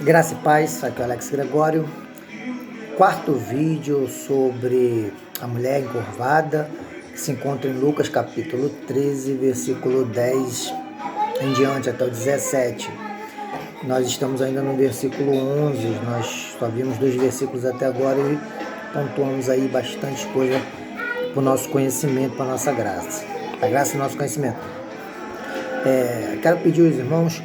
Graça e paz, aqui é o Alex Gregório. Quarto vídeo sobre a mulher encurvada, que se encontra em Lucas capítulo 13, versículo 10 em diante até o 17. Nós estamos ainda no versículo 11, nós só vimos 2 versículos até agora e pontuamos aí bastante coisa para o nosso conhecimento, para a nossa graça. A graça e o nosso conhecimento. Quero pedir aos irmãos,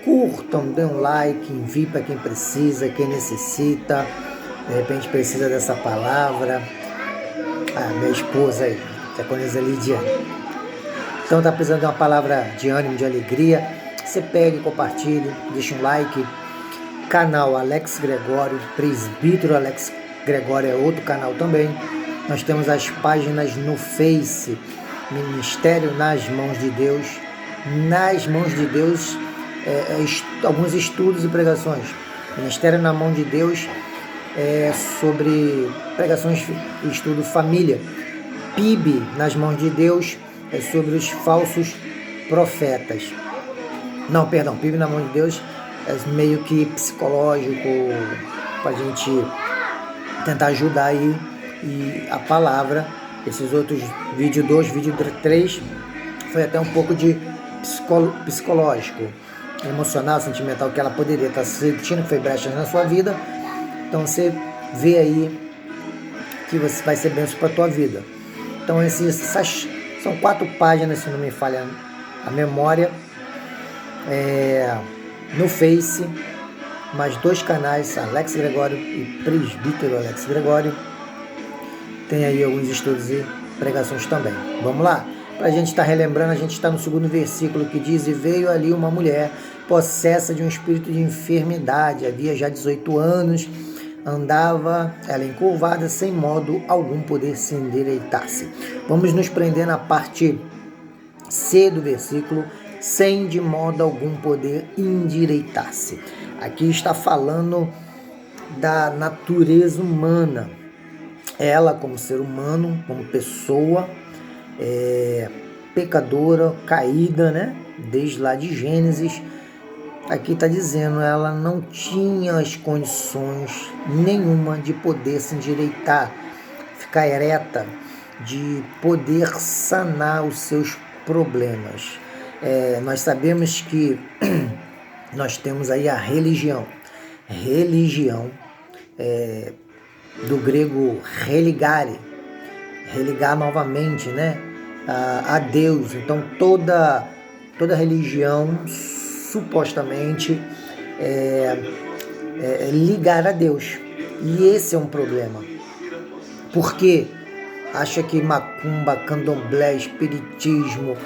curtam, dê um like, envie para quem precisa, quem necessita, de repente precisa dessa palavra. Minha esposa aí, diaconisa Lidiane. Então está precisando de uma palavra de ânimo, de alegria. Você pegue, compartilhe, deixa um like. Canal Alex Gregório, Presbítero Alex Gregório é outro canal também. Nós temos as páginas no Face, Ministério nas Mãos de Deus. Nas Mãos de Deus, alguns estudos e pregações. Ministério na Mão de Deus sobre pregações e estudo família. PIB nas Mãos de Deus é sobre os falsos profetas. PIB na Mão de Deus é meio que psicológico, para a gente tentar ajudar aí, e a palavra. Esses outros vídeo 2, vídeo 3 foi até um pouco de psicológico, emocional, sentimental, que ela poderia estar sentindo, que foi brechas na sua vida. Então você vê aí que você vai ser bênção para a tua vida. Então essas são 4 páginas, se não me falha a memória, no Face, mais 2 canais, Alex Gregório e Presbítero Alex Gregório. Tem aí alguns estudos e pregações também. Vamos lá? Para a gente estar relembrando, a gente está no 2º versículo que diz: e veio ali uma mulher possessa de um espírito de enfermidade, havia já 18 anos, andava ela encurvada, sem modo algum poder se endireitar-se. Vamos nos prender na parte C do versículo, sem de modo algum poder endireitar-se. Aqui está falando da natureza humana. Ela, como ser humano, como pessoa, pecadora, caída, né? Desde lá de Gênesis, aqui está dizendo, ela não tinha as condições nenhuma de poder se endireitar, ficar ereta, de poder sanar os seus problemas. Nós sabemos que nós temos aí a religião do grego religare, religar novamente, né, a Deus. Então toda religião supostamente ligar a Deus, e esse é um problema, porque acha que macumba, candomblé, espiritismo,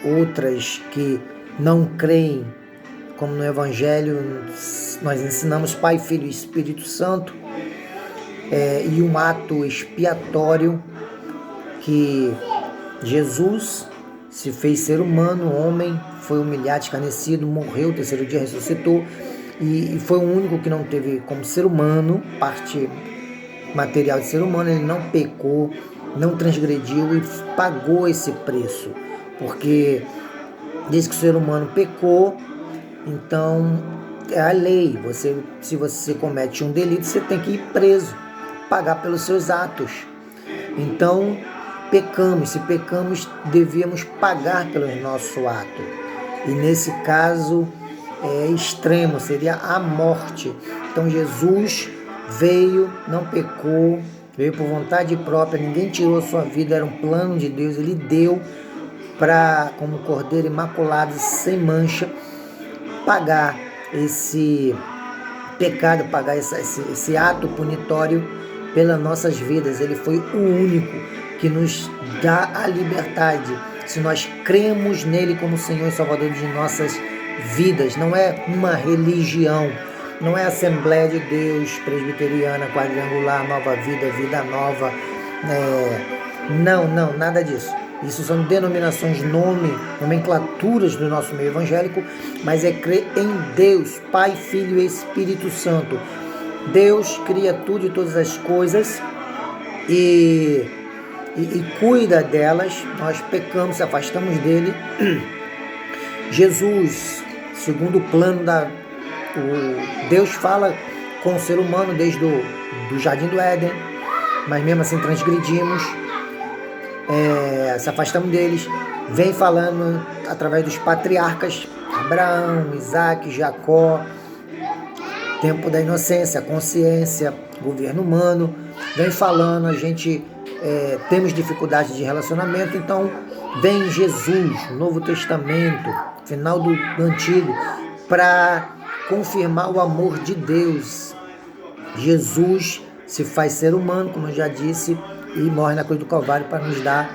outras que não creem, como no Evangelho nós ensinamos Pai, Filho e Espírito Santo, e um ato expiatório que Jesus se fez ser humano, homem, foi humilhado, escarnecido, morreu, 3º dia ressuscitou, e foi o único que não teve como ser humano, parte material de ser humano. Ele não pecou, não transgrediu e pagou esse preço, porque desde que o ser humano pecou, então é a lei. Se você comete um delito, você tem que ir preso, pagar pelos seus atos. Então pecamos, se pecamos, devemos pagar pelo nosso ato, e nesse caso extremo seria a morte. Então Jesus veio, não pecou, veio por vontade própria, ninguém tirou a sua vida, era um plano de Deus, ele deu para, como cordeiro imaculado, sem mancha, pagar esse pecado, pagar esse ato punitório pelas nossas vidas. Ele foi o único que nos dá a liberdade, se nós cremos nele como Senhor e Salvador de nossas vidas. Não é uma religião, não é Assembleia de Deus, Presbiteriana, Quadrangular, Nova Vida, Vida Nova, não, nada disso. Isso são denominações, nomenclaturas do nosso meio evangélico, mas é crer em Deus, Pai, Filho e Espírito Santo. Deus cria tudo e todas as coisas e cuida delas. Nós pecamos, se afastamos dele. Jesus, segundo o plano Deus fala com o ser humano desde do Jardim do Éden, mas mesmo assim transgredimos, se afastamos deles, vem falando através dos patriarcas, Abraão, Isaac, Jacó, tempo da inocência, consciência, governo humano, vem falando, a gente temos dificuldade de relacionamento, então vem Jesus, Novo Testamento, final do Antigo, para confirmar o amor de Deus. Jesus se faz ser humano, como eu já disse, e morre na cruz do Calvário para nos dar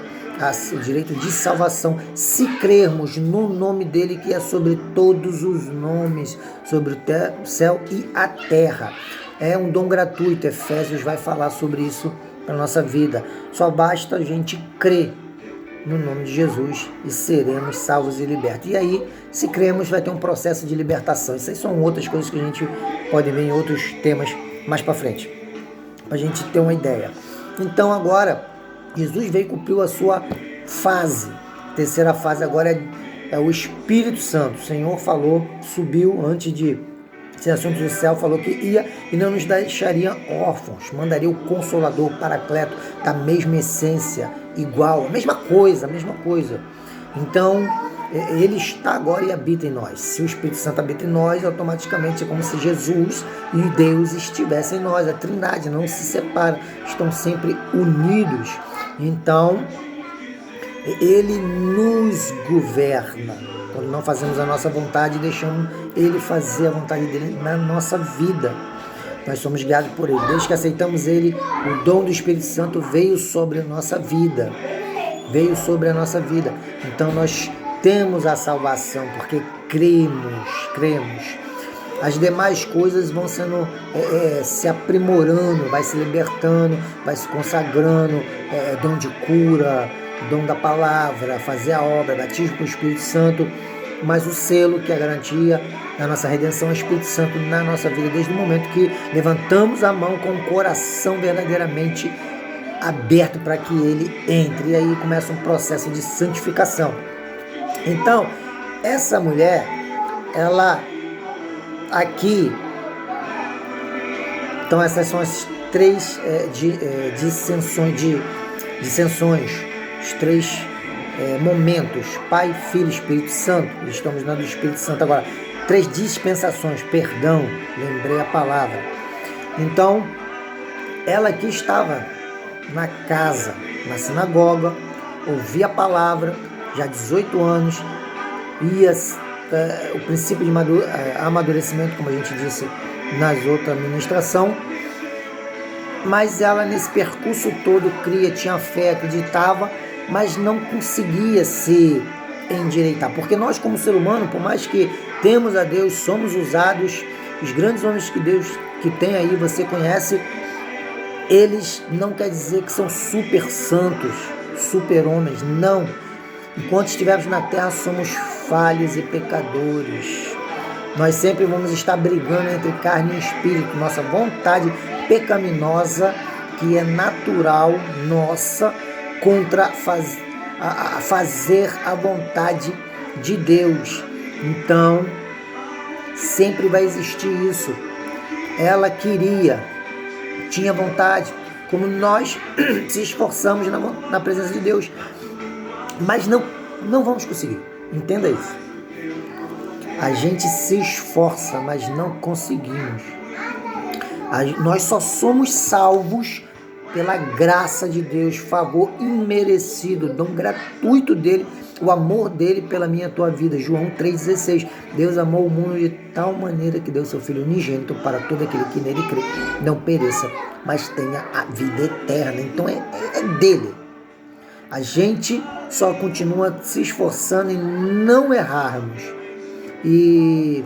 o direito de salvação, se crermos no nome dele, que é sobre todos os nomes, sobre o céu e a terra. É um dom gratuito, Efésios vai falar sobre isso para a nossa vida. Só basta a gente crer no nome de Jesus e seremos salvos e libertos. E aí, se cremos, vai ter um processo de libertação. Isso aí são outras coisas que a gente pode ver em outros temas mais para frente, para a gente ter uma ideia. Então agora, Jesus veio e cumpriu a sua fase. A terceira fase agora é o Espírito Santo. O Senhor falou, subiu antes de ser assunto do céu, falou que ia e não nos deixaria órfãos, mandaria o Consolador, o Paracleto, da mesma essência, igual, a mesma coisa. Então, ele está agora e habita em nós. Se o Espírito Santo habita em nós, automaticamente é como se Jesus e Deus estivessem em nós. A Trindade não se separa, estão sempre unidos. Então, ele nos governa. Quando não fazemos a nossa vontade, deixamos ele fazer a vontade dele na nossa vida. Nós somos guiados por ele. Desde que aceitamos ele, o dom do Espírito Santo veio sobre a nossa vida. Então nós temos a salvação, porque cremos. As demais coisas vão sendo, se aprimorando, vai se libertando, vai se consagrando, dom de cura, dom da palavra, fazer a obra, batismo com o Espírito Santo, mas o selo, que é a garantia da nossa redenção, é o Espírito Santo na nossa vida, desde o momento que levantamos a mão com o coração verdadeiramente aberto para que ele entre, e aí começa um processo de santificação. Então, essa mulher, ela aqui, então essas são as três dissensões, os três momentos, Pai, Filho e Espírito Santo. Estamos na do Espírito Santo agora. 3 dispensações, perdão, lembrei a palavra. Então, ela aqui estava na casa, na sinagoga, ouvia a palavra, já há 18 anos, ia o princípio de amadurecimento, como a gente disse nas outras ministrações, mas ela nesse percurso todo cria, tinha fé, acreditava, mas não conseguia se endireitar, porque nós como ser humano, por mais que temos a Deus, somos usados, os grandes homens que Deus que tem aí, você conhece, eles não quer dizer que são super santos, super homens, não. Enquanto estivermos na terra, somos falhos e pecadores. Nós sempre vamos estar brigando entre carne e espírito, nossa vontade pecaminosa, que é natural nossa, contra fazer a vontade de Deus. Então, sempre vai existir isso. Ela tinha vontade, como nós se esforçamos na presença de Deus, mas não vamos conseguir. Entenda isso. A gente se esforça, mas não conseguimos. Nós só somos salvos pela graça de Deus, favor imerecido, dom gratuito dele, o amor dele pela minha e tua vida. João 3,16. Deus amou o mundo de tal maneira que deu seu Filho unigênito para todo aquele que nele crê, não pereça, mas tenha a vida eterna. Então é dele. A gente só continua se esforçando em não errarmos e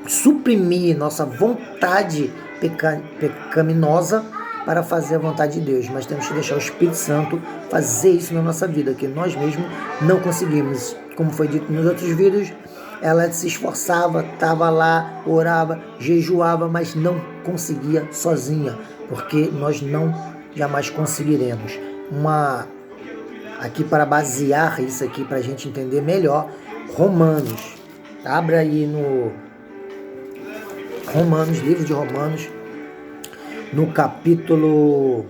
suprimir nossa vontade pecaminosa para fazer a vontade de Deus, mas temos que deixar o Espírito Santo fazer isso na nossa vida, que nós mesmos não conseguimos. Como foi dito nos outros vídeos, ela se esforçava, estava lá, orava, jejuava, mas não conseguia sozinha, porque nós jamais conseguiremos. Aqui para basear isso aqui, para a gente entender melhor, Romanos Abra aí no Romanos, livro de Romanos, no capítulo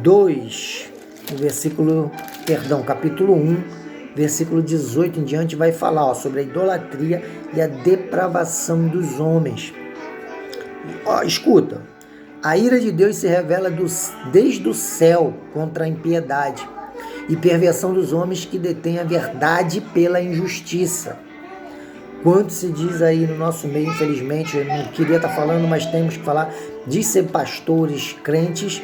2, capítulo 1, versículo 18 em diante, vai falar sobre a idolatria e a depravação dos homens. Escuta, a ira de Deus se revela desde o céu contra a impiedade e perversão dos homens que detêm a verdade pela injustiça. Quanto se diz aí no nosso meio, infelizmente, eu não queria estar falando, mas temos que falar, de ser pastores, crentes,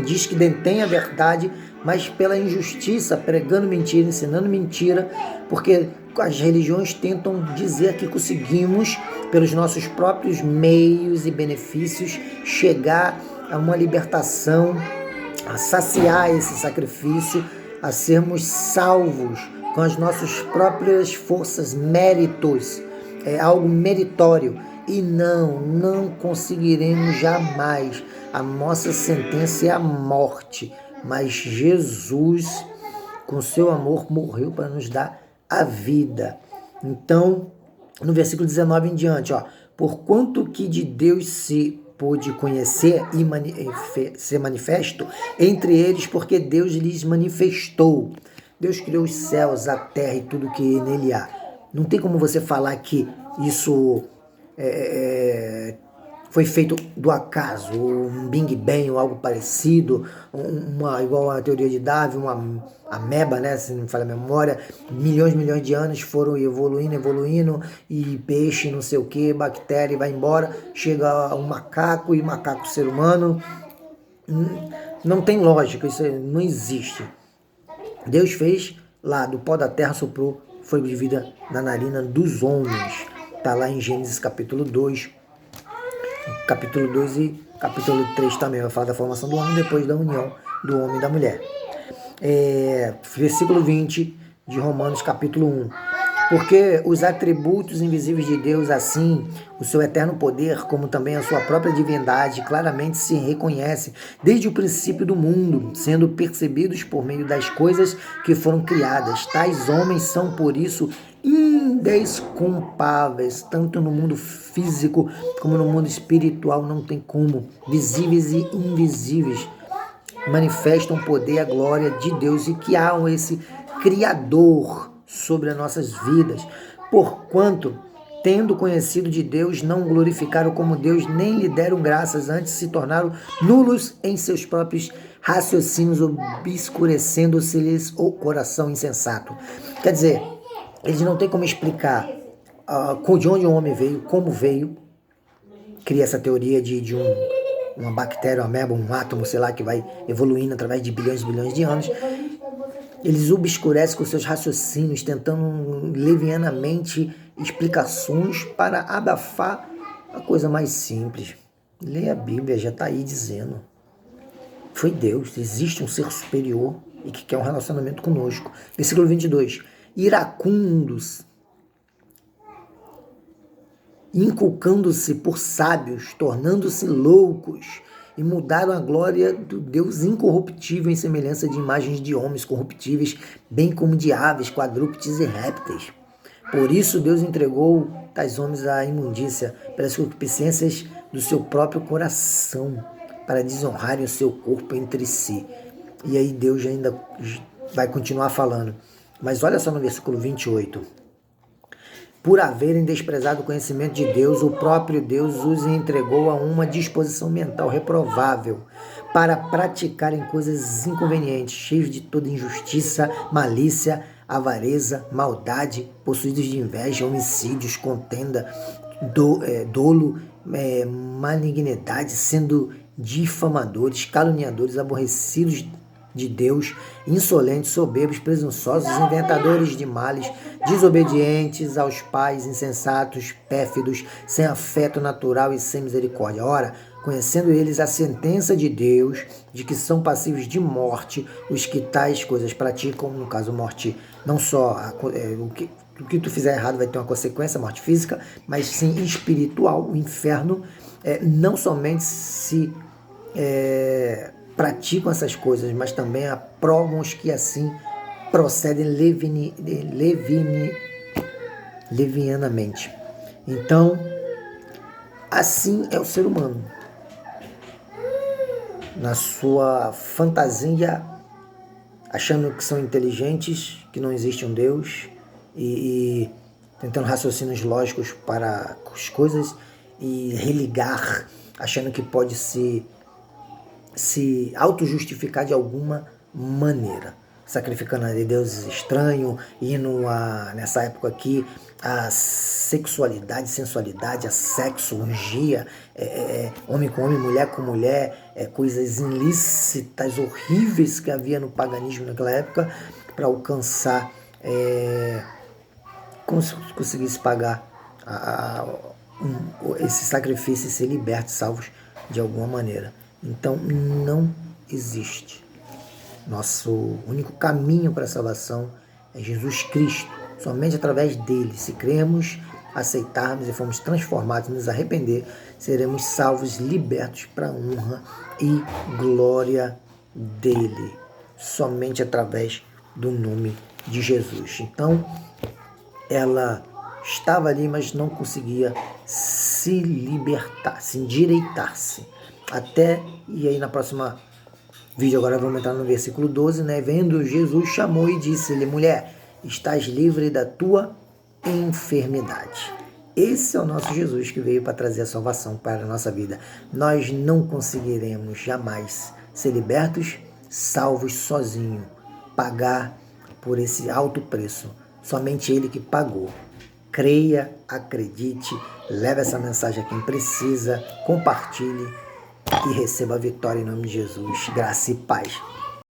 diz que detém a verdade, mas pela injustiça, pregando mentira, ensinando mentira, porque as religiões tentam dizer que conseguimos, pelos nossos próprios meios e benefícios, chegar a uma libertação, a saciar esse sacrifício, a sermos salvos com as nossas próprias forças, méritos, algo meritório. E não conseguiremos jamais. A nossa sentença é a morte, mas Jesus, com seu amor, morreu para nos dar a vida. Então, no versículo 19 em diante, porquanto que de Deus se pôde conhecer e ser manifesto entre eles, porque Deus lhes manifestou. Deus criou os céus, a terra e tudo que nele há. Não tem como você falar que isso foi feito do acaso, um Big Bang ou algo parecido, igual a teoria de Darwin, uma ameba, né, se não me falha a memória, milhões de anos foram evoluindo, e peixe, não sei o que, bactéria, vai embora, chega um macaco, e macaco ser humano. Não tem lógica, isso não existe. Deus fez lá, do pó da terra soprou fôlego de vida na narina dos homens. Está lá em Gênesis capítulo 2, capítulo 2 e capítulo 3 também. Vai falar da formação do homem depois da união do homem e da mulher. Versículo 20 de Romanos capítulo 1. Porque os atributos invisíveis de Deus, assim, o seu eterno poder, como também a sua própria divindade, claramente se reconhece desde o princípio do mundo, sendo percebidos por meio das coisas que foram criadas. Tais homens são, por isso, indesculpáveis, tanto no mundo físico como no mundo espiritual, não tem como. Visíveis e invisíveis manifestam o poder e a glória de Deus, e que há esse Criador sobre as nossas vidas. Porquanto, tendo conhecido de Deus, não glorificaram como Deus, nem lhe deram graças, antes se tornaram nulos em seus próprios raciocínios, obscurecendo-se-lhes o coração insensato. Quer dizer, eles não têm como explicar de onde o homem veio, como veio. Cria essa teoria de uma bactéria, uma ameba, um átomo, sei lá, que vai evoluindo através de bilhões e bilhões de anos. Eles obscurecem com seus raciocínios, tentando levianamente explicações para abafar a coisa mais simples. Leia a Bíblia, já está aí dizendo. Foi Deus, existe um ser superior e que quer um relacionamento conosco. Versículo 22. Iracundos, inculcando-se por sábios, tornando-se loucos, e mudaram a glória do Deus incorruptível em semelhança de imagens de homens corruptíveis, bem como de aves, quadrúpedes e répteis. Por isso Deus entregou tais homens à imundícia, pelas concupiscências do seu próprio coração, para desonrarem o seu corpo entre si. E aí Deus ainda vai continuar falando. Mas olha só no versículo 28. Por haverem desprezado o conhecimento de Deus, o próprio Deus os entregou a uma disposição mental reprovável, para praticarem coisas inconvenientes, cheios de toda injustiça, malícia, avareza, maldade, possuídos de inveja, homicídios, contenda, dolo, malignidade, sendo difamadores, caluniadores, aborrecidos de Deus, insolentes, soberbos, presunçosos, inventadores de males, desobedientes aos pais, insensatos, pérfidos, sem afeto natural e sem misericórdia. Ora, conhecendo eles a sentença de Deus, de que são passíveis de morte os que tais coisas praticam, no caso morte, não só o que tu fizer errado vai ter uma consequência, morte física, mas sim espiritual, o inferno, não somente se praticam essas coisas, mas também aprovam os que assim procedem levianamente. Então, assim é o ser humano. Na sua fantasia, achando que são inteligentes, que não existe um Deus, e tentando raciocínios lógicos para as coisas e religar, achando que pode se auto-justificar de alguma maneira, sacrificando a deuses estranhos, indo nessa época aqui, a sexualidade, sensualidade, a sexo, orgia, homem com homem, mulher com mulher, coisas ilícitas, horríveis que havia no paganismo naquela época, para alcançar, como se conseguisse pagar esse sacrifício e ser libertos, salvos de alguma maneira. Então não existe. Nosso único caminho para a salvação é Jesus Cristo. Somente através dele, se cremos, aceitarmos e formos transformados, nos arrepender, seremos salvos, libertos para a honra e glória dele. Somente através do nome de Jesus. Então, ela estava ali, mas não conseguia se libertar, se endireitar-se. E aí na próxima vídeo agora vamos entrar no versículo 12, né? Vendo Jesus, chamou e disse-lhe: mulher, estás livre da tua enfermidade. Esse é o nosso Jesus que veio para trazer a salvação para a nossa vida. Nós não conseguiremos jamais ser libertos, salvos sozinho, pagar por esse alto preço. Somente Ele que pagou. Creia, acredite, leve essa mensagem a quem precisa, compartilhe e receba a vitória em nome de Jesus. Graça e paz.